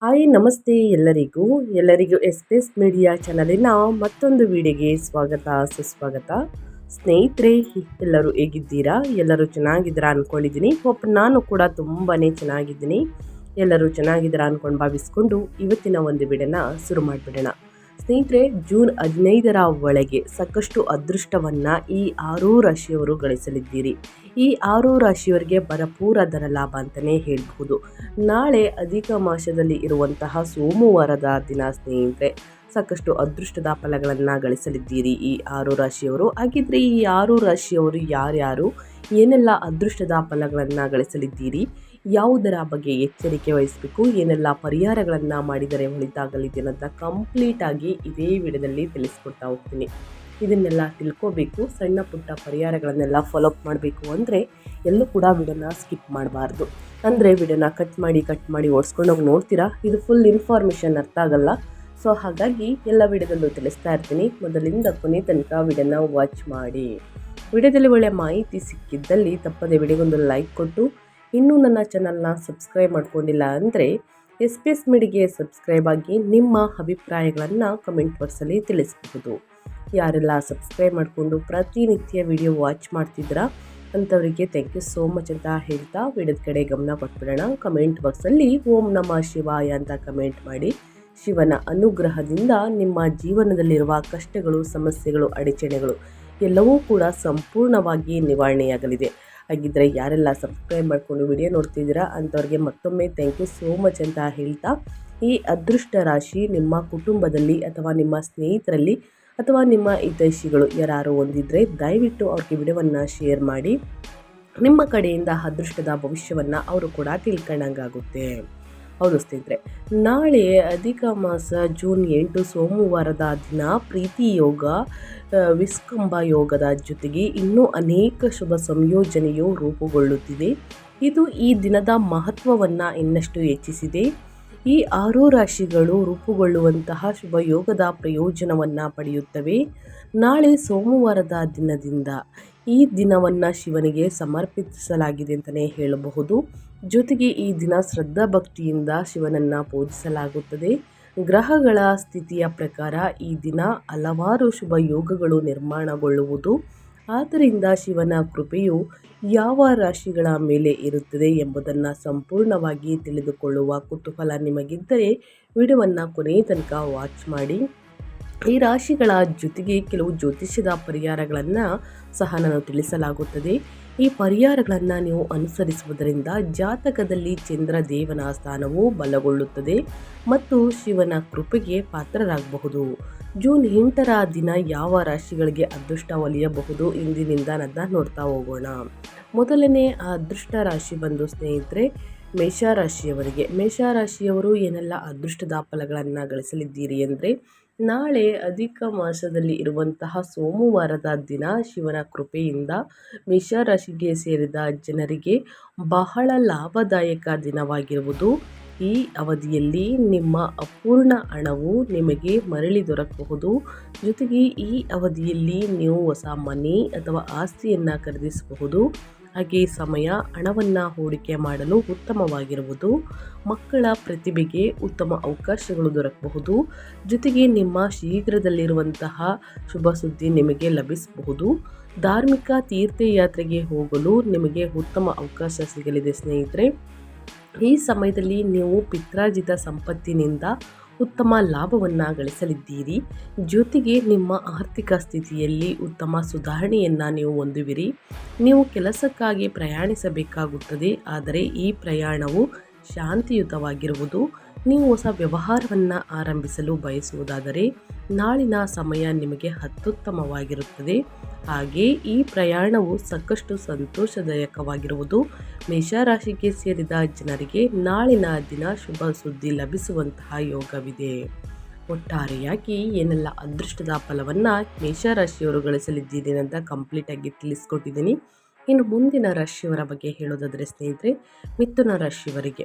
Hi ನಮಸ್ತೆ ಎಲ್ಲರಿಗೂ S media ಚಾನಲಿನ ಮತ್ತೊಂದು ವಿಡಿಯೋಗೆ ಸ್ವಾಗತ ಸುಸ್ವಾಗತ. ಸ್ನೇಹಿತರೆ, ಎಲ್ಲರೂ ಹೇಗಿದ್ದೀರಾ? ಎಲ್ಲರೂ ಚೆನ್ನಾಗಿದ್ದೀರಾ ಅಂದ್ಕೊಂಡಿದ್ದೀನಿ. ನಾನು ಕೂಡ ತುಂಬಾ ಚೆನ್ನಾಗಿದ್ದೀನಿ. ಎಲ್ಲರೂ ಚೆನ್ನಾಗಿದ್ದೀರಾ ಅಂದ್ಕೊಂಡು ಭಾವಿಸ್ಕೊಂಡು ಇವತ್ತಿನ ಒಂದು ವಿಡಿಯೋನ ಶುರು ಮಾಡಿಬಿಡೋಣ. ಸ್ನೇಹಿತರೆ, ಜೂನ್ 15ರ ಒಳಗೆ ಸಾಕಷ್ಟು ಅದೃಷ್ಟವನ್ನು ಈ 6 ರಾಶಿಯವರು ಗಳಿಸಲಿದ್ದೀರಿ. ಈ 6 ರಾಶಿಯವರಿಗೆ ಭರಪೂರ ಧನ ಲಾಭ ಅಂತಲೇ ಹೇಳಬಹುದು. ನಾಳೆ ಅಧಿಕ ಮಾಸದಲ್ಲಿ ಇರುವಂತಹ ಸೋಮವಾರದ ದಿನ ಸ್ನೇಹಿತರೆ, ಸಾಕಷ್ಟು ಅದೃಷ್ಟದ ಫಲಗಳನ್ನು ಗಳಿಸಲಿದ್ದೀರಿ ಈ 6 ರಾಶಿಯವರು. ಹಾಗಿದ್ರೆ ಈ 6 ರಾಶಿಯವರು ಯಾರ್ಯಾರು, ಏನೆಲ್ಲ ಅದೃಷ್ಟದ ಫಲಗಳನ್ನು ಗಳಿಸಲಿದ್ದೀರಿ, ಯಾವುದರ ಬಗ್ಗೆ ಎಚ್ಚರಿಕೆ ವಹಿಸಬೇಕು, ಏನೆಲ್ಲ ಪರಿಹಾರಗಳನ್ನು ಮಾಡಿದರೆ ಒಳಿತಾಗಲಿದೆ ಅನ್ನೋದನ್ನ ಕಂಪ್ಲೀಟಾಗಿ ಇದೇ ವಿಡಿಯೋದಲ್ಲಿ ತಿಳಿಸ್ಕೊಡ್ತಾ ಹೋಗ್ತೀನಿ. ಇದನ್ನೆಲ್ಲ ತಿಳ್ಕೋಬೇಕು, ಸಣ್ಣ ಪುಟ್ಟ ಪರಿಹಾರಗಳನ್ನೆಲ್ಲ ಫಾಲೋಅಪ್ ಮಾಡಬೇಕು ಅಂದರೆ ಎಲ್ಲೂ ಕೂಡ ವಿಡಿಯೋನ ಸ್ಕಿಪ್ ಮಾಡಬಾರ್ದು. ಅಂದರೆ ವಿಡಿಯೋನ ಕಟ್ ಮಾಡಿ ಓಡಿಸ್ಕೊಂಡೋಗಿ ನೋಡ್ತೀರಾ, ಇದು ಫುಲ್ ಇನ್ಫಾರ್ಮೇಷನ್ ಅರ್ಥ ಆಗಲ್ಲ. ಸೊ ಹಾಗಾಗಿ ಎಲ್ಲ ವಿಡಿಯೋದಲ್ಲೂ ತಿಳಿಸ್ತಾ ಇರ್ತೀನಿ. ಮೊದಲಿಂದ ಕೊನೆ ತನಕ ವಿಡಿಯೋನ ವಾಚ್ ಮಾಡಿ. ವಿಡಿಯೋದಲ್ಲಿ ಒಳ್ಳೆ ಮಾಹಿತಿ ಸಿಕ್ಕಿದ್ದಲ್ಲಿ ತಪ್ಪದೆ ವಿಡಿಯೋಗೊಂದು ಲೈಕ್ ಕೊಟ್ಟು, ಇನ್ನೂ ನನ್ನ ಚಾನಲ್ನ ಸಬ್ಸ್ಕ್ರೈಬ್ ಮಾಡ್ಕೊಂಡಿಲ್ಲ ಅಂದರೆ ಎಸ್ ಮೀಡಿಯಾಗೆ ಸಬ್ಸ್ಕ್ರೈಬ್ ಆಗಿ ನಿಮ್ಮ ಅಭಿಪ್ರಾಯಗಳನ್ನು ಕಮೆಂಟ್ ಬಾಕ್ಸಲ್ಲಿ ತಿಳಿಸಬಹುದು. ಯಾರೆಲ್ಲ ಸಬ್ಸ್ಕ್ರೈಬ್ ಮಾಡಿಕೊಂಡು ಪ್ರತಿನಿತ್ಯ ವಿಡಿಯೋ ವಾಚ್ ಮಾಡ್ತಿದ್ದೀರಾ ಅಂಥವರಿಗೆ ಥ್ಯಾಂಕ್ ಯು ಸೋ ಮಚ್ ಅಂತ ಹೇಳ್ತಾ ವಿಡಿಯೋದ ಕಡೆ ಗಮನ ಕೊಟ್ಬಿಡೋಣ. ಕಮೆಂಟ್ ಬಾಕ್ಸಲ್ಲಿ ಓಂ ನಮಃ ಶಿವಾಯ ಅಂತ ಕಮೆಂಟ್ ಮಾಡಿ. ಶಿವನ ಅನುಗ್ರಹದಿಂದ ನಿಮ್ಮ ಜೀವನದಲ್ಲಿರುವ ಕಷ್ಟಗಳು, ಸಮಸ್ಯೆಗಳು, ಅಡಚಣೆಗಳು ಎಲ್ಲವೂ ಕೂಡ ಸಂಪೂರ್ಣವಾಗಿ ನಿವಾರಣೆಯಾಗಲಿದೆ. ಹಾಗಿದ್ದರೆ ಯಾರೆಲ್ಲ ಸಬ್ಸ್ಕ್ರೈಬ್ ಮಾಡಿಕೊಂಡು ವಿಡಿಯೋ ನೋಡ್ತಿದ್ದೀರಾ ಅಂಥವ್ರಿಗೆ ಮತ್ತೊಮ್ಮೆ ಥ್ಯಾಂಕ್ ಯು ಸೋ ಮಚ್ ಅಂತ ಹೇಳ್ತಾ, ಈ ಅದೃಷ್ಟ ರಾಶಿ ನಿಮ್ಮ ಕುಟುಂಬದಲ್ಲಿ ಅಥವಾ ನಿಮ್ಮ ಸ್ನೇಹಿತರಲ್ಲಿ ಅಥವಾ ನಿಮ್ಮ ಹಿತೈಷಿಗಳು ಯಾರು ಹೊಂದಿದ್ರೆ ದಯವಿಟ್ಟು ಅವ್ರಿಗೆ ವಿಡಿಯೋವನ್ನು ಶೇರ್ ಮಾಡಿ. ನಿಮ್ಮ ಕಡೆಯಿಂದ ಅದೃಷ್ಟದ ಭವಿಷ್ಯವನ್ನು ಅವರು ಕೂಡ ತಿಳ್ಕೊಂಡಂಗಾಗುತ್ತೆ. ಹೌದು ಸ್ನೇಹಿತರೆ, ನಾಳೆ ಅಧಿಕ ಮಾಸ ಜೂನ್ 8 ಸೋಮವಾರದ ದಿನ ಪ್ರೀತಿ ಯೋಗ, ವಿಸ್ಕಂಭ ಯೋಗದ ಜೊತೆಗೆ ಇನ್ನೂ ಅನೇಕ ಶುಭ ಸಂಯೋಜನೆಯು ರೂಪುಗೊಳ್ಳುತ್ತಿದೆ. ಇದು ಈ ದಿನದ ಮಹತ್ವವನ್ನು ಇನ್ನಷ್ಟು ಹೆಚ್ಚಿಸಿದೆ. ಈ 6 ರಾಶಿಗಳು ರೂಪುಗೊಳ್ಳುವಂತಹ ಶುಭ ಯೋಗದ ಪ್ರಯೋಜನವನ್ನು ಪಡೆಯುತ್ತವೆ. ನಾಳೆ ಸೋಮವಾರದ ದಿನದಿಂದ ಈ ದಿನವನ್ನು ಶಿವನಿಗೆ ಸಮರ್ಪಿಸಲಾಗಿದೆ ಅಂತಲೇ ಹೇಳಬಹುದು. ಜೊತೆಗೆ ಈ ದಿನ ಶ್ರದ್ಧಾ ಭಕ್ತಿಯಿಂದ ಶಿವನನ್ನು ಪೂಜಿಸಲಾಗುತ್ತದೆ. ಗ್ರಹಗಳ ಸ್ಥಿತಿಯ ಪ್ರಕಾರ ಈ ದಿನ ಹಲವಾರು ಶುಭ ಯೋಗಗಳು ನಿರ್ಮಾಣಗೊಳ್ಳುವುದು. ಆದ್ದರಿಂದ ಶಿವನ ಕೃಪೆಯು ಯಾವ ರಾಶಿಗಳ ಮೇಲೆ ಇರುತ್ತದೆ ಎಂಬುದನ್ನು ಸಂಪೂರ್ಣವಾಗಿ ತಿಳಿದುಕೊಳ್ಳುವ ಕುತೂಹಲ ನಿಮಗಿದ್ದರೆ ವಿಡಿಯೋವನ್ನು ಕೊನೆಯ ತನಕ ವಾಚ್ ಮಾಡಿ. ಈ ರಾಶಿಗಳ ಜೊತೆಗೆ ಕೆಲವು ಜ್ಯೋತಿಷ್ಯದ ಪರಿಹಾರಗಳನ್ನು ಸಹ ನಾನು ತಿಳಿಸಲಾಗುತ್ತದೆ. ಈ ಪರಿಹಾರಗಳನ್ನು ನೀವು ಅನುಸರಿಸುವುದರಿಂದ ಜಾತಕದಲ್ಲಿ ಚಂದ್ರ ದೇವನ ಸ್ಥಾನವು ಬಲಗೊಳ್ಳುತ್ತದೆ ಮತ್ತು ಶಿವನ ಕೃಪೆಗೆ ಪಾತ್ರರಾಗಬಹುದು. ಜೂನ್ 8ರ ದಿನ ಯಾವ ರಾಶಿಗಳಿಗೆ ಅದೃಷ್ಟ ಒಲಿಯಬಹುದು ಇಂದಿನಿಂದ ಅದನ್ನು ನೋಡ್ತಾ ಹೋಗೋಣ. ಮೊದಲನೇ ಅದೃಷ್ಟ ರಾಶಿ ಬಂದು ಸ್ನೇಹಿತರೆ ಮೇಷರಾಶಿಯವರಿಗೆ. ಮೇಷರಾಶಿಯವರು ಏನೆಲ್ಲ ಅದೃಷ್ಟದ ಫಲಗಳನ್ನು ಗಳಿಸಲಿದ್ದೀರಿ ಅಂದರೆ, ನಾಳೆ ಅಧಿಕ ಮಾಸದಲ್ಲಿ ಇರುವಂತಹ ಸೋಮವಾರದ ದಿನ ಶಿವನ ಕೃಪೆಯಿಂದ ಮೇಷರಾಶಿಗೆ ಸೇರಿದ ಜನರಿಗೆ ಬಹಳ ಲಾಭದಾಯಕ ದಿನವಾಗಿರುವುದು. ಈ ಅವಧಿಯಲ್ಲಿ ನಿಮ್ಮ ಅಪೂರ್ಣ ಹಣವು ನಿಮಗೆ ಮರಳಿ ದೊರಕಬಹುದು. ಜೊತೆಗೆ ಈ ಅವಧಿಯಲ್ಲಿ ನೀವು ಹೊಸ ಮನೆ ಅಥವಾ ಆಸ್ತಿಯನ್ನು ಖರೀದಿಸಬಹುದು. ಹಾಗೆ ಸಮಯ ಹಣವನ್ನು ಹೂಡಿಕೆ ಮಾಡಲು ಉತ್ತಮವಾಗಿರುವುದು. ಮಕ್ಕಳ ಪ್ರತಿಭೆಗೆ ಉತ್ತಮ ಅವಕಾಶಗಳು ದೊರಕಬಹುದು. ಜೊತೆಗೆ ನಿಮ್ಮ ಶೀಘ್ರದಲ್ಲಿರುವಂತಹ ಶುಭ ಸುದ್ದಿ ನಿಮಗೆ ಲಭಿಸಬಹುದು. ಧಾರ್ಮಿಕ ತೀರ್ಥಯಾತ್ರೆಗೆ ಹೋಗಲು ನಿಮಗೆ ಉತ್ತಮ ಅವಕಾಶ ಸಿಗಲಿದೆ ಸ್ನೇಹಿತರೆ. ಈ ಸಮಯದಲ್ಲಿ ನೀವು ಪಿತ್ರಾರ್ಜಿತ ಸಂಪತ್ತಿನಿಂದ ಉತ್ತಮ ಲಾಭವನ್ನು ಗಳಿಸಲಿದ್ದೀರಿ. ಜೊತೆಗೆ ನಿಮ್ಮ ಆರ್ಥಿಕ ಸ್ಥಿತಿಯಲ್ಲಿ ಉತ್ತಮ ಸುಧಾರಣೆಯನ್ನು ನೀವು ಹೊಂದುವಿರಿ. ನೀವು ಕೆಲಸಕ್ಕಾಗಿ ಪ್ರಯಾಣಿಸಬೇಕಾಗುತ್ತದೆ, ಆದರೆ ಈ ಪ್ರಯಾಣವು ಶಾಂತಿಯುತವಾಗಿರುವುದು. ನೀವು ಹೊಸ ವ್ಯವಹಾರವನ್ನು ಆರಂಭಿಸಲು ಬಯಸುವುದಾದರೆ ನಾಳಿನ ಸಮಯ ನಿಮಗೆ ಅತ್ಯುತ್ತಮವಾಗಿರುತ್ತದೆ. ಹಾಗೆ ಈ ಪ್ರಯಾಣವು ಸಾಕಷ್ಟು ಸಂತೋಷದಾಯಕವಾಗಿರುವುದು. ಮೇಷರಾಶಿಗೆ ಸೇರಿದ ಜನರಿಗೆ ನಾಳಿನ ದಿನ ಶುಭ ಸುದ್ದಿ ಲಭಿಸುವಂತಹ ಯೋಗವಿದೆ. ಒಟ್ಟಾರೆಯಾಗಿ ಏನೆಲ್ಲ ಅದೃಷ್ಟದ ಫಲವನ್ನು ಮೇಷರಾಶಿಯವರು ಗಳಿಸಲಿದ್ದೀರಿ ಅಂತ ಕಂಪ್ಲೀಟಾಗಿ ತಿಳಿಸ್ಕೊಟ್ಟಿದ್ದೀನಿ. ಇನ್ನು ಮುಂದಿನ ರಾಶಿಯವರ ಬಗ್ಗೆ ಹೇಳೋದಾದರೆ ಸ್ನೇಹಿತರೆ, ಮಿಥುನ ರಾಶಿಯವರಿಗೆ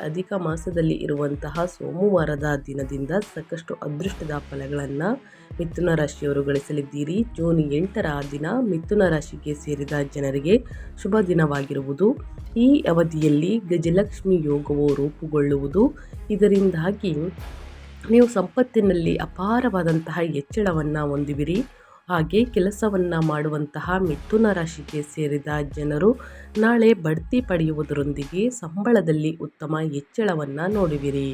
ಅಧಿಕ ಮಾಸದಲ್ಲಿ ಇರುವಂತಹ ಸೋಮವಾರದ ದಿನದಿಂದ ಸಾಕಷ್ಟು ಅದೃಷ್ಟದ ಫಲಗಳನ್ನು ಮಿಥುನ ರಾಶಿಯವರು ಗಳಿಸಲಿದ್ದೀರಿ. ಜೂನ್ 8ರ ದಿನ ಮಿಥುನ ರಾಶಿಗೆ ಸೇರಿದ ಜನರಿಗೆ ಶುಭ ದಿನವಾಗಿರುವುದು. ಈ ಅವಧಿಯಲ್ಲಿ ಗಜಲಕ್ಷ್ಮಿ ಯೋಗವು ರೂಪುಗೊಳ್ಳುವುದು. ಇದರಿಂದಾಗಿ ನೀವು ಸಂಪತ್ತಿನಲ್ಲಿ ಅಪಾರವಾದಂತಹ ಹೆಚ್ಚಳವನ್ನು ಹೊಂದುವಿರಿ. ಹಾಗೆ ಕೆಲಸವನ್ನು ಮಾಡುವಂತಹ ಮಿಥುನ ರಾಶಿಗೆ ಸೇರಿದ ಜನರು ನಾಳೆ ಬಡ್ತಿ ಪಡೆಯುವುದರೊಂದಿಗೆ ಸಂಬಳದಲ್ಲಿ ಉತ್ತಮ ಹೆಚ್ಚಳವನ್ನು ನೋಡುವಿರಿ.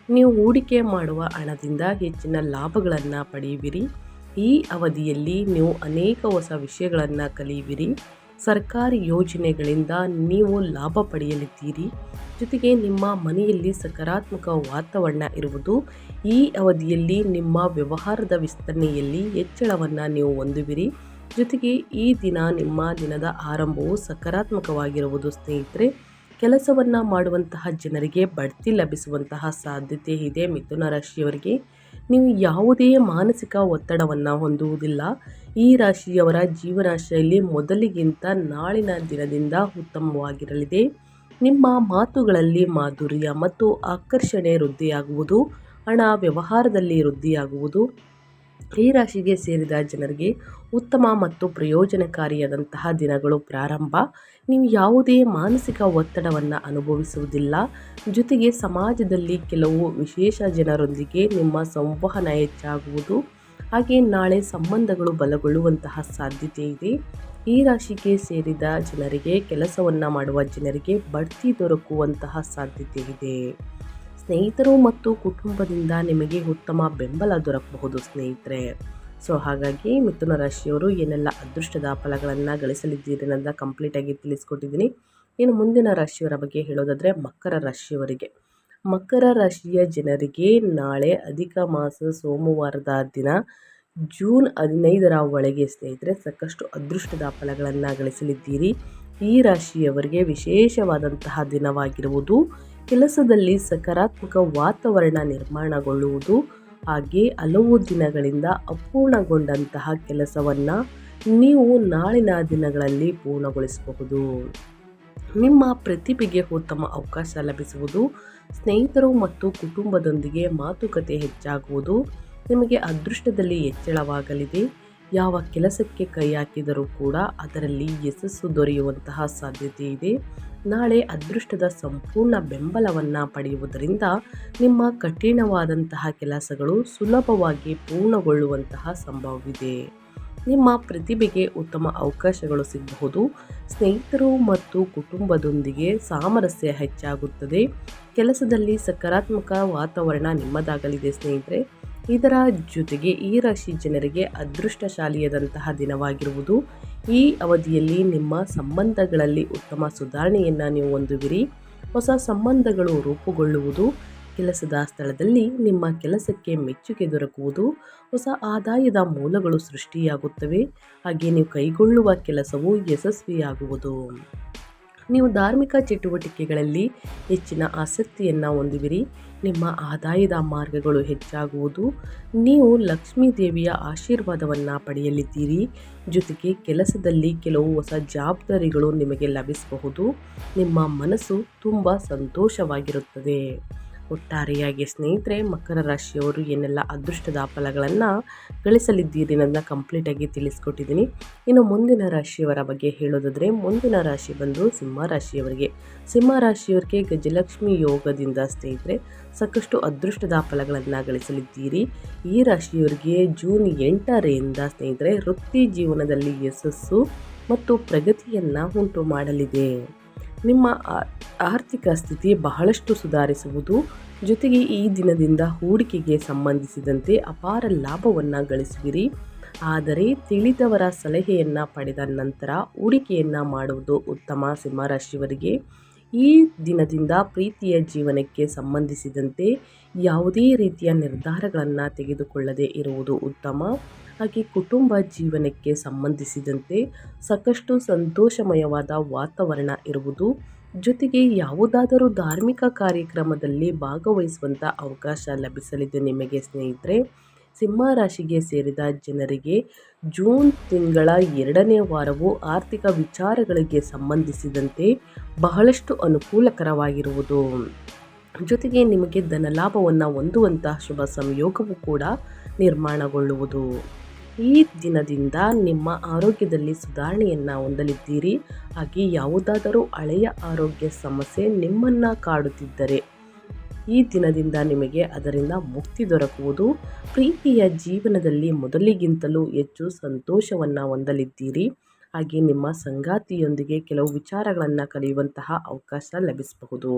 ನೀವು ಹೂಡಿಕೆ ಮಾಡುವ ಹಣದಿಂದ ಹೆಚ್ಚಿನ ಲಾಭಗಳನ್ನು ಪಡೆಯುವಿರಿ. ಈ ಅವಧಿಯಲ್ಲಿ ನೀವು ಅನೇಕ ಹೊಸ ವಿಷಯಗಳನ್ನು ಕಲಿಯುವಿರಿ. ಸರ್ಕಾರಿ ಯೋಜನೆಗಳಿಂದ ನೀವು ಲಾಭ ಪಡೆಯಲಿದ್ದೀರಿ. ಜೊತೆಗೆ ನಿಮ್ಮ ಮನೆಯಲ್ಲಿ ಸಕಾರಾತ್ಮಕ ವಾತಾವರಣ ಇರುವುದು. ಈ ಅವಧಿಯಲ್ಲಿ ನಿಮ್ಮ ವ್ಯವಹಾರದ ವಿಸ್ತರಣೆಯಲ್ಲಿ ಹೆಚ್ಚಳವನ್ನು ನೀವು ಹೊಂದುವಿರಿ. ಜೊತೆಗೆ ಈ ದಿನ ನಿಮ್ಮ ದಿನದ ಆರಂಭವು ಸಕಾರಾತ್ಮಕವಾಗಿರುವುದು. ಸ್ನೇಹಿತರೆ, ಕೆಲಸವನ್ನು ಮಾಡುವಂತಹ ಜನರಿಗೆ ಬಡ್ತಿ ಲಭಿಸುವಂತಹ ಸಾಧ್ಯತೆ ಇದೆ. ಮಿಥುನ ರಾಶಿಯವರಿಗೆ ನೀವು ಯಾವುದೇ ಮಾನಸಿಕ ಒತ್ತಡವನ್ನು ಹೊಂದುವುದಿಲ್ಲ. ಈ ರಾಶಿಯವರ ಜೀವನ ಶೈಲಿ ಮೊದಲಿಗಿಂತ ನಾಳಿನ ದಿನದಿಂದ ಉತ್ತಮವಾಗಿರಲಿದೆ. ನಿಮ್ಮ ಮಾತುಗಳಲ್ಲಿ ಮಾಧುರ್ಯ ಮತ್ತು ಆಕರ್ಷಣೆ ವೃದ್ಧಿಯಾಗುವುದು. ಹಣ ವ್ಯವಹಾರದಲ್ಲಿ ವೃದ್ಧಿಯಾಗುವುದು. ಈ ರಾಶಿಗೆ ಸೇರಿದ ಜನರಿಗೆ ಉತ್ತಮ ಮತ್ತು ಪ್ರಯೋಜನಕಾರಿಯಾದಂತಹ ದಿನಗಳು ಪ್ರಾರಂಭ. ನೀವು ಯಾವುದೇ ಮಾನಸಿಕ ಒತ್ತಡವನ್ನು ಅನುಭವಿಸುವುದಿಲ್ಲ. ಜೊತೆಗೆ ಸಮಾಜದಲ್ಲಿ ಕೆಲವು ವಿಶೇಷ ಜನರೊಂದಿಗೆ ನಿಮ್ಮ ಸಂವಹನ ಹೆಚ್ಚಾಗುವುದು. ಹಾಗೆ ನಾಳೆ ಸಂಬಂಧಗಳು ಬಲಗೊಳ್ಳುವಂತಹ ಸಾಧ್ಯತೆ ಇದೆ. ಈ ರಾಶಿಗೆ ಸೇರಿದ ಜನರಿಗೆ, ಕೆಲಸವನ್ನು ಮಾಡುವ ಜನರಿಗೆ ಬಡ್ತಿ ದೊರಕುವಂತಹ ಸಾಧ್ಯತೆ ಇದೆ. ಸ್ನೇಹಿತರು ಮತ್ತು ಕುಟುಂಬದಿಂದ ನಿಮಗೆ ಉತ್ತಮ ಬೆಂಬಲ ದೊರಕಬಹುದು ಸ್ನೇಹಿತರೆ. ಹಾಗಾಗಿ ಮಿಥುನ ರಾಶಿಯವರು ಏನೆಲ್ಲ ಅದೃಷ್ಟದ ಫಲಗಳನ್ನು ಗಳಿಸಲಿದ್ದೀರಿ ಅನ್ನೋದನ್ನ ಕಂಪ್ಲೀಟಾಗಿ ತಿಳಿಸ್ಕೊಟ್ಟಿದ್ದೀನಿ. ಇನ್ನು ಮುಂದಿನ ರಾಶಿಯವರ ಬಗ್ಗೆ ಹೇಳೋದಾದರೆ ಮಕರ ರಾಶಿಯ ಜನರಿಗೆ ನಾಳೆ ಅಧಿಕ ಮಾಸ ಸೋಮವಾರದ ದಿನ ಜೂನ್ 15ರ ಒಳಗೆ ಸ್ನೇಹಿತರೆ ಸಾಕಷ್ಟು ಅದೃಷ್ಟದ ಫಲಗಳನ್ನು ಗಳಿಸಲಿದ್ದೀರಿ. ಈ ರಾಶಿಯವರಿಗೆ ವಿಶೇಷವಾದಂತಹ ದಿನವಾಗಿರುವುದು. ಕೆಲಸದಲ್ಲಿ ಸಕಾರಾತ್ಮಕ ವಾತಾವರಣ ನಿರ್ಮಾಣಗೊಳ್ಳುವುದು. ಹಾಗೆ ಹಲವು ದಿನಗಳಿಂದ ಅಪೂರ್ಣಗೊಂಡಂತಹ ಕೆಲಸವನ್ನು ನೀವು ನಾಳಿನ ದಿನಗಳಲ್ಲಿ ಪೂರ್ಣಗೊಳಿಸಬಹುದು. ನಿಮ್ಮ ಪ್ರತಿಭೆಗೆ ಉತ್ತಮ ಅವಕಾಶ ಲಭಿಸುವುದು. ಸ್ನೇಹಿತರು ಮತ್ತು ಕುಟುಂಬದೊಂದಿಗೆ ಮಾತುಕತೆ ಹೆಚ್ಚಾಗುವುದು. ನಿಮಗೆ ಅದೃಷ್ಟದಲ್ಲಿ ಹೆಚ್ಚಳವಾಗಲಿದೆ. ಯಾವ ಕೆಲಸಕ್ಕೆ ಕೈ ಹಾಕಿದರೂ ಕೂಡ ಅದರಲ್ಲಿ ಯಶಸ್ಸು ದೊರೆಯುವಂತಹ ಸಾಧ್ಯತೆ ಇದೆ. ನಾಳೆ ಅದೃಷ್ಟದ ಸಂಪೂರ್ಣ ಬೆಂಬಲವನ್ನು ಪಡೆಯುವುದರಿಂದ ನಿಮ್ಮ ಕಠಿಣವಾದಂತಹ ಕೆಲಸಗಳು ಸುಲಭವಾಗಿ ಪೂರ್ಣಗೊಳ್ಳುವಂತಹ ಸಂಭವವಿದೆ. ನಿಮ್ಮ ಪ್ರತಿಭೆಗೆ ಉತ್ತಮ ಅವಕಾಶಗಳು ಸಿಗಬಹುದು. ಸ್ನೇಹಿತರು ಮತ್ತು ಕುಟುಂಬದೊಂದಿಗೆ ಸಾಮರಸ್ಯ ಹೆಚ್ಚಾಗುತ್ತದೆ. ಕೆಲಸದಲ್ಲಿ ಸಕಾರಾತ್ಮಕ ವಾತಾವರಣ ನಿಮ್ಮದಾಗಲಿದೆ ಸ್ನೇಹಿತರೆ. ಇದರ ಜೊತೆಗೆ ಈ ರಾಶಿ ಜನರಿಗೆ ಅದೃಷ್ಟಶಾಲಿಯಾದಂತಹ ದಿನವಾಗಿರುವುದು. ಈ ಅವಧಿಯಲ್ಲಿ ನಿಮ್ಮ ಸಂಬಂಧಗಳಲ್ಲಿ ಉತ್ತಮ ಸುಧಾರಣೆಯನ್ನು ನೀವು ಹೊಂದುವಿರಿ. ಹೊಸ ಸಂಬಂಧಗಳು ರೂಪುಗೊಳ್ಳುವುದು. ಕೆಲಸದ ಸ್ಥಳದಲ್ಲಿ ನಿಮ್ಮ ಕೆಲಸಕ್ಕೆ ಮೆಚ್ಚುಗೆ ದೊರಕುವುದು. ಹೊಸ ಆದಾಯದ ಮೂಲಗಳು ಸೃಷ್ಟಿಯಾಗುತ್ತವೆ. ಹಾಗೆ ನೀವು ಕೈಗೊಳ್ಳುವ ಕೆಲಸವು ಯಶಸ್ವಿಯಾಗುವುದು. ನೀವು ಧಾರ್ಮಿಕ ಚಟುವಟಿಕೆಗಳಲ್ಲಿ ಹೆಚ್ಚಿನ ಆಸಕ್ತಿಯನ್ನು ಹೊಂದುವಿರಿ. ನಿಮ್ಮ ಆದಾಯದ ಮಾರ್ಗಗಳು ಹೆಚ್ಚಾಗುವುದು. ನೀವು ಲಕ್ಷ್ಮೀ ದೇವಿಯ ಆಶೀರ್ವಾದವನ್ನು ಪಡೆಯಲಿದ್ದೀರಿ. ಜೊತೆಗೆ ಕೆಲಸದಲ್ಲಿ ಕೆಲವು ಹೊಸ ಜವಾಬ್ದಾರಿಗಳು ನಿಮಗೆ ಲಭಿಸಬಹುದು. ನಿಮ್ಮ ಮನಸ್ಸು ತುಂಬ ಸಂತೋಷವಾಗಿರುತ್ತದೆ. ಒಟ್ಟಾರೆಯಾಗಿ ಸ್ನೇಹಿತರೆ, ಮಕರ ರಾಶಿಯವರು ಏನೆಲ್ಲ ಅದೃಷ್ಟದ ಫಲಗಳನ್ನು ಗಳಿಸಲಿದ್ದೀರಿ ಅನ್ನೋದನ್ನ ಕಂಪ್ಲೀಟಾಗಿ ತಿಳಿಸ್ಕೊಟ್ಟಿದ್ದೀನಿ. ಇನ್ನು ಮುಂದಿನ ರಾಶಿಯವರ ಬಗ್ಗೆ ಹೇಳೋದಾದರೆ, ಮುಂದಿನ ರಾಶಿ ಬಂದು ಸಿಂಹರಾಶಿಯವರಿಗೆ ಗಜಲಕ್ಷ್ಮಿ ಯೋಗದಿಂದ ಸ್ನೇಹಿತರೆ ಸಾಕಷ್ಟು ಅದೃಷ್ಟದ ಫಲಗಳನ್ನು ಗಳಿಸಲಿದ್ದೀರಿ. ಈ ರಾಶಿಯವರಿಗೆ ಜೂನ್ 8ರಿಂದ ಸ್ನೇಹಿತರೆ ವೃತ್ತಿ ಜೀವನದಲ್ಲಿ ಯಶಸ್ಸು ಮತ್ತು ಪ್ರಗತಿಯನ್ನು ಉಂಟು ಮಾಡಲಿದೆ. ನಿಮ್ಮ ಆರ್ಥಿಕ ಸ್ಥಿತಿ ಬಹಳಷ್ಟು ಸುಧಾರಿಸುವುದು. ಜೊತೆಗೆ ಈ ದಿನದಿಂದ ಹೂಡಿಕೆಗೆ ಸಂಬಂಧಿಸಿದಂತೆ ಅಪಾರ ಲಾಭವನ್ನು ಗಳಿಸುವಿರಿ. ಆದರೆ ತಿಳಿದವರ ಸಲಹೆಯನ್ನು ಪಡೆದ ನಂತರ ಹೂಡಿಕೆಯನ್ನು ಮಾಡುವುದು ಉತ್ತಮ. ಸಿಂಹರಾಶಿಯವರಿಗೆ ಈ ದಿನದಿಂದ ಪ್ರೀತಿಯ ಜೀವನಕ್ಕೆ ಸಂಬಂಧಿಸಿದಂತೆ ಯಾವುದೇ ರೀತಿಯ ನಿರ್ಧಾರಗಳನ್ನು ತೆಗೆದುಕೊಳ್ಳದೆ ಇರುವುದು ಉತ್ತಮ. ಹಾಗೆ ಕುಟುಂಬ ಜೀವನಕ್ಕೆ ಸಂಬಂಧಿಸಿದಂತೆ ಸಾಕಷ್ಟು ಸಂತೋಷಮಯವಾದ ವಾತಾವರಣ ಇರುವುದು. ಜೊತೆಗೆ ಯಾವುದಾದರೂ ಧಾರ್ಮಿಕ ಕಾರ್ಯಕ್ರಮದಲ್ಲಿ ಭಾಗವಹಿಸುವಂಥ ಅವಕಾಶ ಲಭಿಸಲಿದೆ ನಿಮಗೆ ಸ್ನೇಹಿತರೆ. ಸಿಂಹ ರಾಶಿಗೆ ಸೇರಿದ ಜನರಿಗೆ ಜೂನ್ ತಿಂಗಳ 2ನೇ ವಾರವು ಆರ್ಥಿಕ ವಿಚಾರಗಳಿಗೆ ಸಂಬಂಧಿಸಿದಂತೆ ಬಹಳಷ್ಟು ಅನುಕೂಲಕರವಾಗಿರುವುದು. ಜೊತೆಗೆ ನಿಮಗೆ ಧನಲಾಭವನ್ನು ಹೊಂದುವಂತಹ ಶುಭ ಸಂಯೋಗವೂ ಕೂಡ ನಿರ್ಮಾಣಗೊಳ್ಳುವುದು. ಈ ದಿನದಿಂದ ನಿಮ್ಮ ಆರೋಗ್ಯದಲ್ಲಿ ಸುಧಾರಣೆಯನ್ನು ಹೊಂದಲಿದ್ದೀರಿ. ಹಾಗೆ ಯಾವುದಾದರೂ ಹಳೆಯ ಆರೋಗ್ಯ ಸಮಸ್ಯೆ ನಿಮ್ಮನ್ನು ಕಾಡುತ್ತಿದ್ದರೆ ಈ ದಿನದಿಂದ ನಿಮಗೆ ಅದರಿಂದ ಮುಕ್ತಿ ದೊರಕುವುದು. ಪ್ರೀತಿಯ ಜೀವನದಲ್ಲಿ ಮೊದಲಿಗಿಂತಲೂ ಹೆಚ್ಚು ಸಂತೋಷವನ್ನು ಹೊಂದಲಿದ್ದೀರಿ. ಹಾಗೆ ನಿಮ್ಮ ಸಂಗಾತಿಯೊಂದಿಗೆ ಕೆಲವು ವಿಚಾರಗಳನ್ನು ಕಲಿಯುವಂತಹ ಅವಕಾಶ ಲಭಿಸಬಹುದು.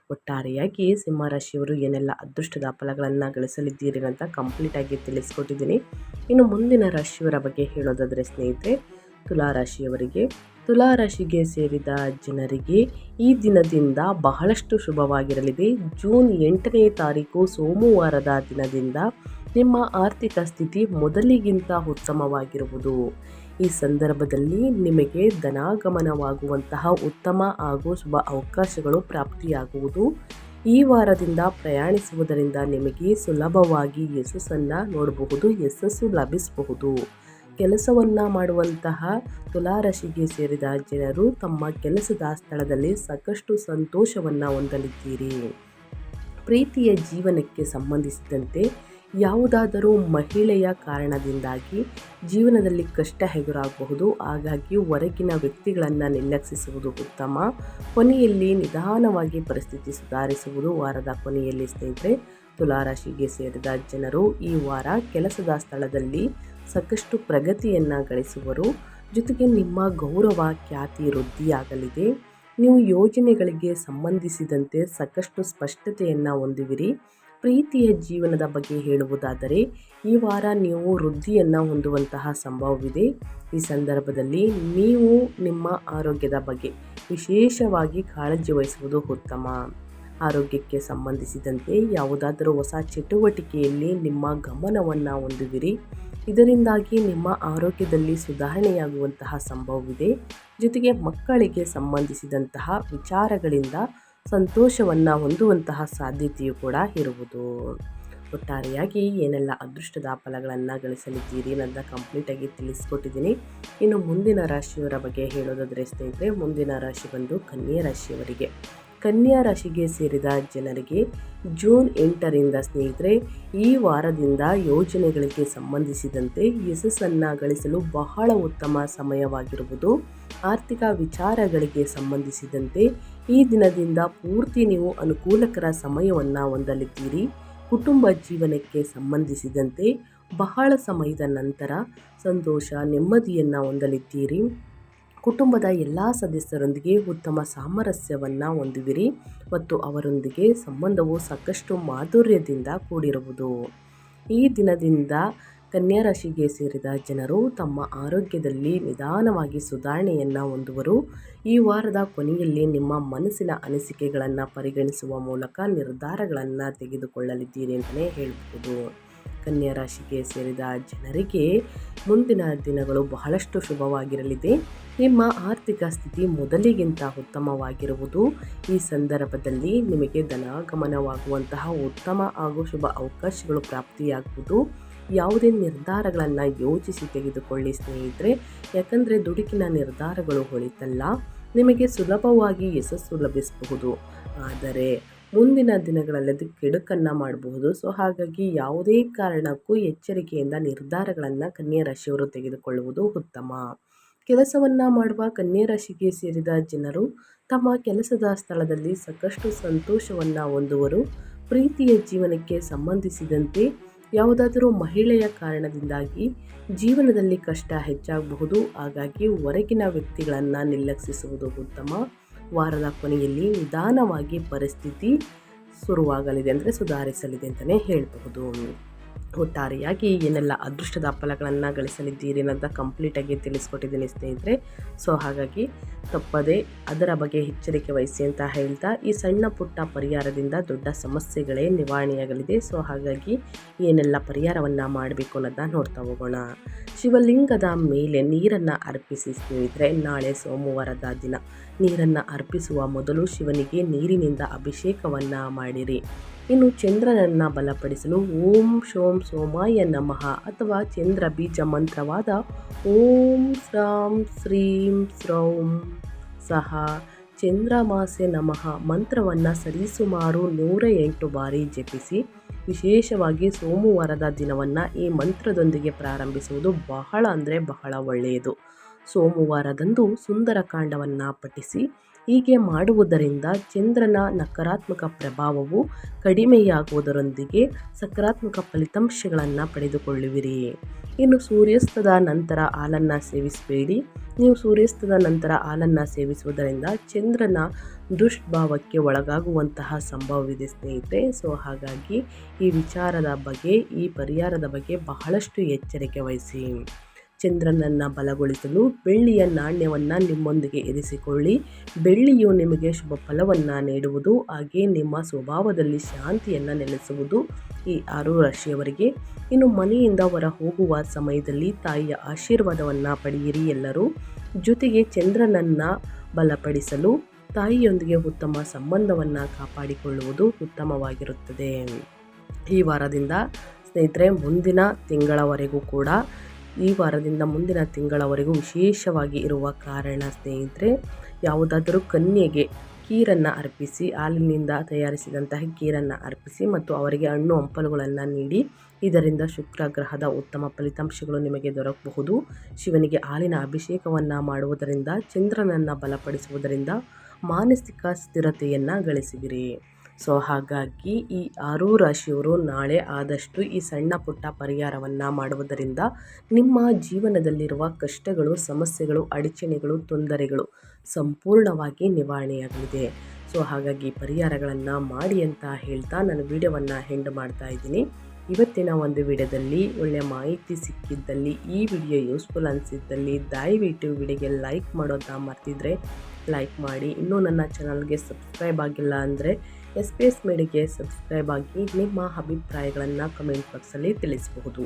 ಒಟ್ಟಾರೆಯಾಗಿ ಸಿಂಹರಾಶಿಯವರು ಏನೆಲ್ಲ ಅದೃಷ್ಟದ ಫಲಗಳನ್ನು ಗಳಿಸಲಿದ್ದೀರಿ ಅಂತ ಕಂಪ್ಲೀಟಾಗಿ ತಿಳಿಸ್ಕೊಟ್ಟಿದ್ದೀನಿ. ಇನ್ನು ಮುಂದಿನ ರಾಶಿಯವರ ಬಗ್ಗೆ ಹೇಳೋದಾದರೆ ಸ್ನೇಹಿತರೆ, ತುಲಾರಾಶಿಯವರಿಗೆ, ತುಲಾರಾಶಿಗೆ ಸೇರಿದ ಜನರಿಗೆ ಈ ದಿನದಿಂದ ಬಹಳಷ್ಟು ಶುಭವಾಗಿರಲಿದೆ. ಜೂನ್ 8ನೇ ತಾರೀಕು ಸೋಮವಾರದ ದಿನದಿಂದ ನಿಮ್ಮ ಆರ್ಥಿಕ ಸ್ಥಿತಿ ಮೊದಲಿಗಿಂತ ಉತ್ತಮವಾಗಿರುವುದು. ಈ ಸಂದರ್ಭದಲ್ಲಿ ನಿಮಗೆ ಧನಾಗಮನವಾಗುವಂತಹ ಉತ್ತಮ ಹಾಗೂ ಶುಭ ಅವಕಾಶಗಳು ಪ್ರಾಪ್ತಿಯಾಗುವುದು. ಈ ವಾರದಿಂದ ಪ್ರಯಾಣಿಸುವುದರಿಂದ ನಿಮಗೆ ಸುಲಭವಾಗಿ ಯಶಸ್ಸನ್ನು ನೋಡಬಹುದು, ಯಶಸ್ಸು ಲಭಿಸಬಹುದು. ಕೆಲಸವನ್ನು ಮಾಡುವಂತಹ ತುಲಾರಾಶಿಗೆ ಸೇರಿದ ಜನರು ತಮ್ಮ ಕೆಲಸದ ಸ್ಥಳದಲ್ಲಿ ಸಾಕಷ್ಟು ಸಂತೋಷವನ್ನು ಹೊಂದಲಿದ್ದೀರಿ. ಪ್ರೀತಿಯ ಜೀವನಕ್ಕೆ ಸಂಬಂಧಿಸಿದಂತೆ ಯಾವುದಾದರೂ ಮಹಿಳೆಯ ಕಾರಣದಿಂದಾಗಿ ಜೀವನದಲ್ಲಿ ಕಷ್ಟ ಎದುರಾಗಬಹುದು. ಹಾಗಾಗಿ ಹೊರಗಿನ ವ್ಯಕ್ತಿಗಳನ್ನು ನಿರ್ಲಕ್ಷಿಸುವುದು ಉತ್ತಮ. ಕೊನೆಯಲ್ಲಿ ನಿಧಾನವಾಗಿ ಪರಿಸ್ಥಿತಿ ಸುಧಾರಿಸುವುದು. ವಾರದ ಕೊನೆಯಲ್ಲಿ ಸ್ನೇಹಿತರೆ, ತುಲಾರಾಶಿಗೆ ಸೇರಿದ ಜನರು ಈ ವಾರ ಕೆಲಸದ ಸ್ಥಳದಲ್ಲಿ ಸಾಕಷ್ಟು ಪ್ರಗತಿಯನ್ನು ಗಳಿಸುವರು. ಜೊತೆಗೆ ನಿಮ್ಮ ಗೌರವ ಖ್ಯಾತಿ ವೃದ್ಧಿಯಾಗಲಿದೆ. ನೀವು ಯೋಜನೆಗಳಿಗೆ ಸಂಬಂಧಿಸಿದಂತೆ ಸಾಕಷ್ಟು ಸ್ಪಷ್ಟತೆಯನ್ನು ಹೊಂದುವಿರಿ. ಪ್ರೀತಿಯ ಜೀವನದ ಬಗ್ಗೆ ಹೇಳುವುದಾದರೆ ಈ ವಾರ ನೀವು ವೃದ್ಧಿಯನ್ನು ಹೊಂದುವಂತಹ ಸಂಭವವಿದೆ. ಈ ಸಂದರ್ಭದಲ್ಲಿ ನೀವು ನಿಮ್ಮ ಆರೋಗ್ಯದ ಬಗ್ಗೆ ವಿಶೇಷವಾಗಿ ಕಾಳಜಿ ವಹಿಸುವುದು ಉತ್ತಮ. ಆರೋಗ್ಯಕ್ಕೆ ಸಂಬಂಧಿಸಿದಂತೆ ಯಾವುದಾದರೂ ಹೊಸ ಚಟುವಟಿಕೆಯಲ್ಲಿ ನಿಮ್ಮ ಗಮನವನ್ನು ಹೊಂದುವಿರಿ. ಇದರಿಂದಾಗಿ ನಿಮ್ಮ ಆರೋಗ್ಯದಲ್ಲಿ ಸುಧಾರಣೆಯಾಗುವಂತಹ ಸಂಭವವಿದೆ. ಜೊತೆಗೆ ಮಕ್ಕಳಿಗೆ ಸಂಬಂಧಿಸಿದಂತಹ ವಿಚಾರಗಳಿಂದ ಸಂತೋಷವನ್ನು ಹೊಂದುವಂತಹ ಸಾಧ್ಯತೆಯೂ ಕೂಡ ಇರುವುದು. ಒಟ್ಟಾರೆಯಾಗಿ ಏನೆಲ್ಲ ಅದೃಷ್ಟದ ಫಲಗಳನ್ನು ಗಳಿಸಲಿದ್ದೀರಿ ಅಂತ ಕಂಪ್ಲೀಟಾಗಿ ತಿಳಿಸ್ಕೊಟ್ಟಿದ್ದೀನಿ. ಇನ್ನು ಮುಂದಿನ ರಾಶಿಯವರ ಬಗ್ಗೆ ಹೇಳೋದಾದರೆ ಸ್ನೇಹಿತರೆ, ಮುಂದಿನ ರಾಶಿ ಬಂದು ಕನ್ಯಾ ರಾಶಿಯವರಿಗೆ. ಕನ್ಯಾ ರಾಶಿಗೆ ಸೇರಿದ ಜನರಿಗೆ ಜೂನ್ 8ರಿಂದ ಸ್ನೇಹಿತರೆ ಈ ವಾರದಿಂದ ಯೋಜನೆಗಳಿಗೆ ಸಂಬಂಧಿಸಿದಂತೆ ಯಶಸ್ಸನ್ನು ಗಳಿಸಲು ಬಹಳ ಉತ್ತಮ ಸಮಯವಾಗಿರುವುದು. ಆರ್ಥಿಕ ವಿಚಾರಗಳಿಗೆ ಸಂಬಂಧಿಸಿದಂತೆ ಈ ದಿನದಿಂದ ಪೂರ್ತಿ ನೀವು ಅನುಕೂಲಕರ ಸಮಯವನ್ನು ಹೊಂದಲಿದ್ದೀರಿ. ಕುಟುಂಬ ಜೀವನಕ್ಕೆ ಸಂಬಂಧಿಸಿದಂತೆ ಬಹಳ ಸಮಯದ ನಂತರ ಸಂತೋಷ ನೆಮ್ಮದಿಯನ್ನು ಹೊಂದಲಿದ್ದೀರಿ. ಕುಟುಂಬದ ಎಲ್ಲ ಸದಸ್ಯರೊಂದಿಗೆ ಉತ್ತಮ ಸಾಮರಸ್ಯವನ್ನು ಹೊಂದುವಿರಿ ಮತ್ತು ಅವರೊಂದಿಗೆ ಸಂಬಂಧವು ಸಾಕಷ್ಟು ಮಾಧುರ್ಯದಿಂದ ಕೂಡಿರುವುದು. ಈ ದಿನದಿಂದ ಕನ್ಯಾ ರಾಶಿಗೆ ಸೇರಿದ ಜನರು ತಮ್ಮ ಆರೋಗ್ಯದಲ್ಲಿ ನಿಧಾನವಾಗಿ ಸುಧಾರಣೆಯನ್ನು ಹೊಂದುವರು. ಈ ವಾರದ ಕೊನೆಯಲ್ಲಿ ನಿಮ್ಮ ಮನಸ್ಸಿನ ಅನಿಸಿಕೆಗಳನ್ನು ಪರಿಗಣಿಸುವ ಮೂಲಕ ನಿರ್ಧಾರಗಳನ್ನು ತೆಗೆದುಕೊಳ್ಳಲಿದ್ದೀರಿ ಅಂತಲೇ ಹೇಳ್ಬೋದು. ಕನ್ಯಾ ರಾಶಿಗೆ ಸೇರಿದ ಜನರಿಗೆ ಮುಂದಿನ ದಿನಗಳು ಬಹಳಷ್ಟು ಶುಭವಾಗಿರಲಿದೆ. ನಿಮ್ಮ ಆರ್ಥಿಕ ಸ್ಥಿತಿ ಮೊದಲಿಗಿಂತ ಉತ್ತಮವಾಗಿರುವುದು. ಈ ಸಂದರ್ಭದಲ್ಲಿ ನಿಮಗೆ ಧನಾಗಮನವಾಗುವಂತಹ ಉತ್ತಮ ಹಾಗೂ ಶುಭ ಅವಕಾಶಗಳು ಪ್ರಾಪ್ತಿಯಾಗುವುದು. ಯಾವುದೇ ನಿರ್ಧಾರಗಳನ್ನು ಯೋಚಿಸಿ ತೆಗೆದುಕೊಳ್ಳಿ ಸ್ನೇಹಿತರೆ, ಯಾಕಂದರೆ ದುಡುಕಿನ ನಿರ್ಧಾರಗಳು ಹೊಳಿತಲ್ಲ. ನಿಮಗೆ ಸುಲಭವಾಗಿ ಯಶಸ್ಸು ಲಭಿಸಬಹುದು, ಆದರೆ ಮುಂದಿನ ದಿನಗಳಲ್ಲಿ ಅದು ಕೆಡುಕನ್ನು ಮಾಡಬಹುದು. ಸೊ ಹಾಗಾಗಿ ಯಾವುದೇ ಕಾರಣಕ್ಕೂ ಎಚ್ಚರಿಕೆಯಿಂದ ನಿರ್ಧಾರಗಳನ್ನು ಕನ್ಯಾ ರಾಶಿಯವರು ತೆಗೆದುಕೊಳ್ಳುವುದು ಉತ್ತಮ. ಕೆಲಸವನ್ನು ಮಾಡುವ ಕನ್ಯಾ ರಾಶಿಗೆ ಸೇರಿದ ಜನರು ತಮ್ಮ ಕೆಲಸದ ಸ್ಥಳದಲ್ಲಿ ಸಾಕಷ್ಟು ಸಂತೋಷವನ್ನು ಹೊಂದುವರು. ಪ್ರೀತಿಯ ಜೀವನಕ್ಕೆ ಸಂಬಂಧಿಸಿದಂತೆ ಯಾವುದಾದರೂ ಮಹಿಳೆಯ ಕಾರಣದಿಂದಾಗಿ ಜೀವನದಲ್ಲಿ ಕಷ್ಟ ಹೆಚ್ಚಾಗಬಹುದು. ಹಾಗಾಗಿ ಹೊರಗಿನ ವ್ಯಕ್ತಿಗಳನ್ನು ನಿರ್ಲಕ್ಷಿಸುವುದು ಉತ್ತಮ. ವಾರದ ಕೊನೆಯಲ್ಲಿ ನಿಧಾನವಾಗಿ ಪರಿಸ್ಥಿತಿ ಶುರುವಾಗಲಿದೆ, ಅಂದರೆ ಸುಧಾರಿಸಲಿದೆ ಅಂತಲೇ ಹೇಳಬಹುದು. ಒಟ್ಟಾರೆಯಾಗಿ ಏನೆಲ್ಲ ಅದೃಷ್ಟದ ಫಲಗಳನ್ನು ಗಳಿಸಲಿದ್ದೀರಿ ಅಂತ ಕಂಪ್ಲೀಟಾಗಿ ತಿಳಿಸ್ಕೊಟ್ಟಿದ್ದೀನಿ ಸ್ನೇಹಿತರೆ. ಸೊ ಹಾಗಾಗಿ ತಪ್ಪದೆ ಅದರ ಬಗ್ಗೆ ಎಚ್ಚರಿಕೆ ವಹಿಸಿ ಅಂತ ಹೇಳ್ತಾ, ಈ ಸಣ್ಣ ಪುಟ್ಟ ಪರಿಹಾರದಿಂದ ದೊಡ್ಡ ಸಮಸ್ಯೆಗಳೇ ನಿವಾರಣೆಯಾಗಲಿದೆ. ಸೊ ಹಾಗಾಗಿ ಏನೆಲ್ಲ ಪರಿಹಾರವನ್ನು ಮಾಡಬೇಕು ಅನ್ನೋದನ್ನ ನೋಡ್ತಾ ಹೋಗೋಣ. ಶಿವಲಿಂಗದ ಮೇಲೆ ನೀರನ್ನು ಅರ್ಪಿಸಿ ಸ್ನೇಹಿತರೆ. ನಾಳೆ ಸೋಮವಾರದ ದಿನ ನೀರನ್ನು ಅರ್ಪಿಸುವ ಮೊದಲು ಶಿವನಿಗೆ ನೀರಿನಿಂದ ಅಭಿಷೇಕವನ್ನು ಮಾಡಿರಿ. ಇನ್ನು ಚಂದ್ರನನ್ನು ಬಲಪಡಿಸಲು ಓಂ ಶೋಂ ಸೋಮಾಯ ನಮಃ ಅಥವಾ ಚಂದ್ರ ಬೀಜ ಮಂತ್ರವಾದ ಓಂ ಸ್ರಾಂ ಶ್ರೀಂ ಸ್ರೌಂ ಸಹ ಚಂದ್ರಮಾಸೆ ನಮಃ ಮಂತ್ರವನ್ನು ಸರಿಸುಮಾರು 108 ಬಾರಿ ಜಪಿಸಿ ವಿಶೇಷವಾಗಿ ಸೋಮವಾರದ ದಿನವನ್ನು ಈ ಮಂತ್ರದೊಂದಿಗೆ ಪ್ರಾರಂಭಿಸುವುದು ಬಹಳ ಅಂದರೆ ಬಹಳ ಒಳ್ಳೆಯದು. ಸೋಮವಾರದಂದು ಸುಂದರಕಾಂಡವನ್ನು ಪಠಿಸಿ ಹೀಗೆ ಮಾಡುವುದರಿಂದ ಚಂದ್ರನ ನಕಾರಾತ್ಮಕ ಪ್ರಭಾವವು ಕಡಿಮೆಯಾಗುವುದರೊಂದಿಗೆ ಸಕಾರಾತ್ಮಕ ಫಲಿತಾಂಶಗಳನ್ನು ಪಡೆದುಕೊಳ್ಳುವಿರಿ. ಇನ್ನು ಸೂರ್ಯಾಸ್ತದ ನಂತರ ಹಾಲನ್ನು ಸೇವಿಸಬೇಡಿ. ನೀವು ಸೂರ್ಯಾಸ್ತದ ನಂತರ ಹಾಲನ್ನು ಸೇವಿಸುವುದರಿಂದ ಚಂದ್ರನ ದುಷ್ಭಾವಕ್ಕೆ ಒಳಗಾಗುವಂತಹ ಸಂಭವವಿದೆ ಸ್ನೇಹಿತರೆ. ಸೊ ಹಾಗಾಗಿ ಈ ವಿಚಾರದ ಬಗ್ಗೆ, ಈ ಪರಿಹಾರದ ಬಗ್ಗೆ ಬಹಳಷ್ಟು ಎಚ್ಚರಿಕೆ ವಹಿಸಿ. ಚಂದ್ರನನ್ನು ಬಲಗೊಳಿಸಲು ಬೆಳ್ಳಿಯ ನಾಣ್ಯವನ್ನು ನಿಮ್ಮೊಂದಿಗೆ ಇರಿಸಿಕೊಳ್ಳಿ. ಬೆಳ್ಳಿಯು ನಿಮಗೆ ಶುಭ ಫಲವನ್ನು ನೀಡುವುದು, ಹಾಗೆ ನಿಮ್ಮ ಸ್ವಭಾವದಲ್ಲಿ ಶಾಂತಿಯನ್ನು ನೆಲೆಸುವುದು ಈ 6 ರಾಶಿಯವರಿಗೆ. ಇನ್ನು ಮನೆಯಿಂದ ಹೊರ ಹೋಗುವ ಸಮಯದಲ್ಲಿ ತಾಯಿಯ ಆಶೀರ್ವಾದವನ್ನು ಪಡೆಯಿರಿ ಎಲ್ಲರೂ. ಜೊತೆಗೆ ಚಂದ್ರನನ್ನು ಬಲಪಡಿಸಲು ತಾಯಿಯೊಂದಿಗೆ ಉತ್ತಮ ಸಂಬಂಧವನ್ನು ಕಾಪಾಡಿಕೊಳ್ಳುವುದು ಉತ್ತಮವಾಗಿರುತ್ತದೆ. ಈ ವಾರದಿಂದ ಸ್ನೇಹಿತರೆ ಮುಂದಿನ ತಿಂಗಳವರೆಗೂ ಕೂಡ ಮುಂದಿನ ತಿಂಗಳವರೆಗೂ ವಿಶೇಷವಾಗಿ ಇರುವ ಕಾರಣ ಸ್ನೇಹಿತರೆ, ಯಾವುದಾದರೂ ಕನ್ಯೆಗೆ ಕೀರನ್ನು ಅರ್ಪಿಸಿ, ಹಾಲಿನಿಂದ ತಯಾರಿಸಿದಂತಹ ಕೀರನ್ನು ಅರ್ಪಿಸಿ ಮತ್ತು ಅವರಿಗೆ ಹಣ್ಣು ಹಂಪಲುಗಳನ್ನು ನೀಡಿ. ಇದರಿಂದ ಶುಕ್ರ ಗ್ರಹದ ಉತ್ತಮ ಫಲಿತಾಂಶಗಳು ನಿಮಗೆ ದೊರಕಬಹುದು. ಶಿವನಿಗೆ ಹಾಲಿನ ಅಭಿಷೇಕವನ್ನು ಮಾಡುವುದರಿಂದ, ಚಂದ್ರನನ್ನು ಬಲಪಡಿಸುವುದರಿಂದ ಮಾನಸಿಕ ಸ್ಥಿರತೆಯನ್ನು ಗಳಿಸುವಿರಿ. ಸೊ ಹಾಗಾಗಿ ಈ 6 ರಾಶಿಯವರು ನಾಳೆ ಆದಷ್ಟು ಈ ಸಣ್ಣ ಪುಟ್ಟ ಪರಿಹಾರವನ್ನು ಮಾಡುವುದರಿಂದ ನಿಮ್ಮ ಜೀವನದಲ್ಲಿರುವ ಕಷ್ಟಗಳು, ಸಮಸ್ಯೆಗಳು, ಅಡಚಣೆಗಳು, ತೊಂದರೆಗಳು ಸಂಪೂರ್ಣವಾಗಿ ನಿವಾರಣೆಯಾಗಲಿದೆ. ಸೊ ಹಾಗಾಗಿ ಪರಿಹಾರಗಳನ್ನು ಮಾಡಿ ಅಂತ ಹೇಳ್ತಾ ನಾನು ವಿಡಿಯೋವನ್ನು ಎಂಡ್ ಮಾಡ್ತಾ ಇದ್ದೀನಿ. ಇವತ್ತಿನ ಒಂದು ವಿಡಿಯೋದಲ್ಲಿ ಒಳ್ಳೆಯ ಮಾಹಿತಿ ಸಿಕ್ಕಿದ್ದಲ್ಲಿ, ಈ ವಿಡಿಯೋ ಯೂಸ್ಫುಲ್ ಅನಿಸಿದ್ದಲ್ಲಿ ದಯವಿಟ್ಟು ವಿಡಿಯೋಗೆ ಲೈಕ್ ಮಾಡೋದನ್ನ ಮರ್ತಿದ್ರೆ ಲೈಕ್ ಮಾಡಿ. ಇನ್ನೂ ನನ್ನ ಚಾನಲ್ಗೆ ಸಬ್ಸ್ಕ್ರೈಬ್ ಆಗಿಲ್ಲ ಅಂದರೆ SPS ಮೀಡಿಯಾಗೆ ಸಬ್ಸ್ಕ್ರೈಬ್ ಆಗಿ ನಿಮ್ಮ ಅಭಿಪ್ರಾಯಗಳನ್ನು ಕಮೆಂಟ್ ಬಾಕ್ಸಲ್ಲಿ ತಿಳಿಸಬಹುದು.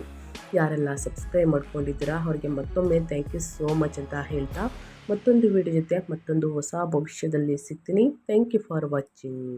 ಯಾರೆಲ್ಲ ಸಬ್ಸ್ಕ್ರೈಬ್ ಮಾಡ್ಕೊಂಡಿದ್ದೀರಾ ಅವರಿಗೆ ಮತ್ತೊಮ್ಮೆ ಥ್ಯಾಂಕ್ ಯು ಸೋ ಮಚ್ ಅಂತ ಹೇಳ್ತಾ ಮತ್ತೊಂದು ವಿಡಿಯೋ ಜೊತೆ ಮತ್ತೊಂದು ಹೊಸ ಭವಿಷ್ಯದಲ್ಲಿ ಸಿಗ್ತೀನಿ. Thank you for watching.